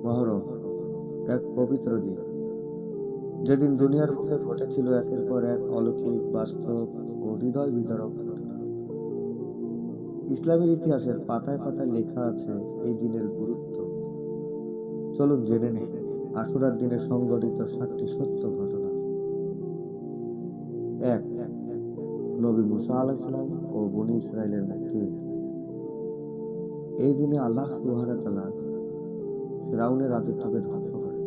মহরম এক পবিত্র দিন, যেদিন দুনিয়ার বুকে ঘটেছিল একের পর এক অলৌকিক, বাস্তব ও হৃদয় বিদারক ঘটনা। ইসলামের ইতিহাসের পাতায় পাতায় লেখা আছে এই দিনের গুরুত্ব। চলুন জেনে নেই আশুরার দিনে সংঘটিত 7টি সত্য ঘটনা। এক, নবী মুসা আলাইহিস সালাম ও বনী ইসরাইলের মুক্তি। এই দিনে আল্লাহ সুবহানাহু ওয়া তাআলা ফিরআউনের রাজত্বকে ধ্বংস করেন,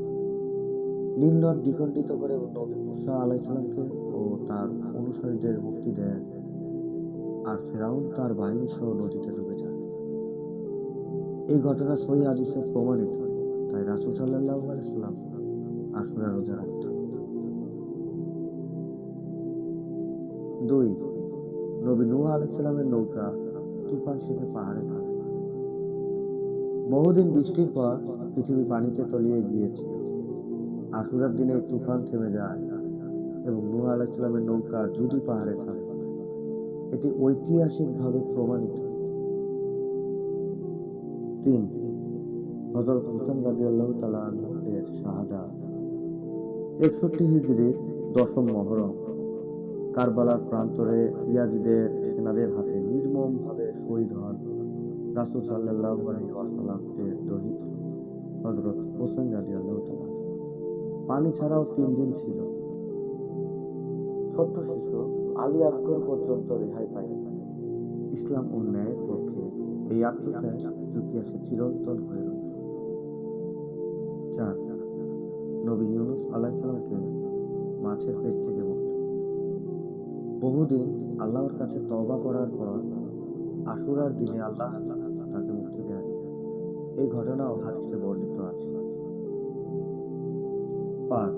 নীল নদ দ্বিখণ্ডিত করে নবী মুসা আলাইহিস সালামকে ও তার অনুসারীদের মুক্তি দেন, আর ফিরআউন তার বাহিনী সহ নদীতে ডুবে যান। এই ঘটনা সহিহ হাদিসে প্রমাণিত, তাই রাসূল সাল্লাল্লাহু আলাইহি ওয়াসাল্লাম আশুরা রোজা রাখতেন। 2, নবী নূহ আলাইহিস সালামের নৌকা তুফান শেখে পাহাড়ে ভাঙে। বহুদিন বৃষ্টির পর পৃথিবী পানিতে তলিয়ে গিয়েছিল। আশুরার দিনে তুফান থেমে যায় এবং নূহ আলাইহিস সালামের নৌকা জুদি পাহাড়ে থামে। এটি ঐতিহাসিকভাবে প্রমাণিত। 3, হযরত হুসাইন রাদিয়াল্লাহু তাআলা আনহু এর শাহাদাত। 61 হিজরির 10ম মহরম কারবালার প্রান্তরে ইয়াজিদের সেনাদের হাতে নির্মমভাবে শহীদ হন রাসূল সাল্লাল্লাহু আলাইহি ওয়াসাল্লাম এর দৌহিত্র হযরত হুসাইন রাদিয়াল্লাহু তাআলা। পানি ছাড়াও 3 দিন ছিল। ছোট্ট শিশু আলী আসগর পর্যন্ত রেহাই পায়নি। ইসলাম ও ন্যায়ের পক্ষে এই আত্মত্যাগ ইতিহাসে চিরন্তন হয়ে রইল। 4, নবী ইউনূস আলাইহিস সালামকে মাছের পেট থেকে মুক্তি। বহুদিন আল্লাহর কাছে তওবা করার পর আশুরার দিনে আল্লাহ তাকে মুক্তি দেন। এই ঘটনাও হাদিসে বর্ণিত আছে। 5,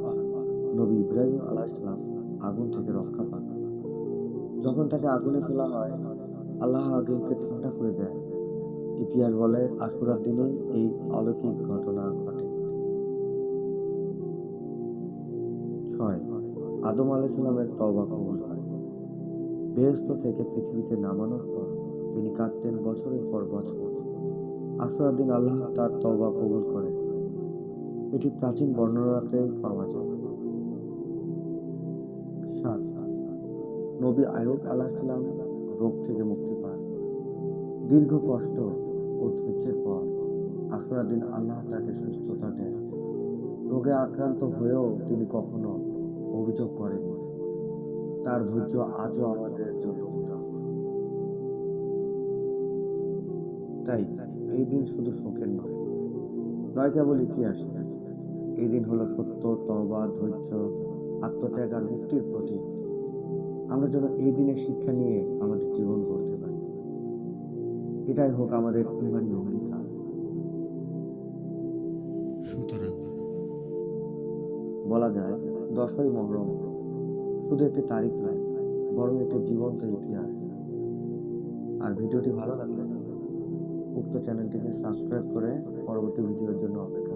নবী ইব্রাহিম আলাইহিস সালাম আগুন থেকে রক্ষা পান। যখন তাকে আগুনে ফেলা হয়, আল্লাহ আগুনকে ঠান্ডা করে দেন। ইতিহাস বলে আশুরার দিনে এই অলৌকিক ঘটনা ঘটে। 6, আদম আলাইহিস সালামের তওবা কবুল হয়। বেহেশত থেকে পৃথিবীতে নামানোর পর তিনি কাঁদতেন বছরের পর বছর। আশুরার দিন আল্লাহ তার তওবা কবুল করেন। এটি প্রাচীন বর্ণনাতে পাওয়া যায়। 7, নবী আইয়ুব আলাইহিস সালাম রোগ থেকে মুক্তি পান। দীর্ঘ কষ্ট ও ধৈর্যের পর আশুরার দিন আল্লাহ তাকে সুস্থতা দেন। রোগে আক্রান্ত হয়েও তিনি কখনো অভিযোগ করেননি। তার ধৈর্য আজও আমাদের জন্য উদাহরণ। তাই এই দিন শুধু শোকের নয় কেবল ইতিহাস। এই দিন হলো সত্য, তওবা, ধৈর্য, আত্মত্যাগ আর মুক্তির প্রতীক। আমরা যেন এই দিনের শিক্ষা নিয়ে আমাদের জীবন গড়তে পারি। এটাই হোক আমাদের ঈমানি অঙ্গীকার। সুতরাং বলা যায় 10ই মহরম শুধু একটি তারিখ নয়, বরং একটি জীবন্ত ইতিহাস। আর ভিডিওটি ভালো লাগলে উক্ত চ্যানেলটিকে সাবস্ক্রাইব করে পরবর্তী ভিডিওর জন্য অপেক্ষা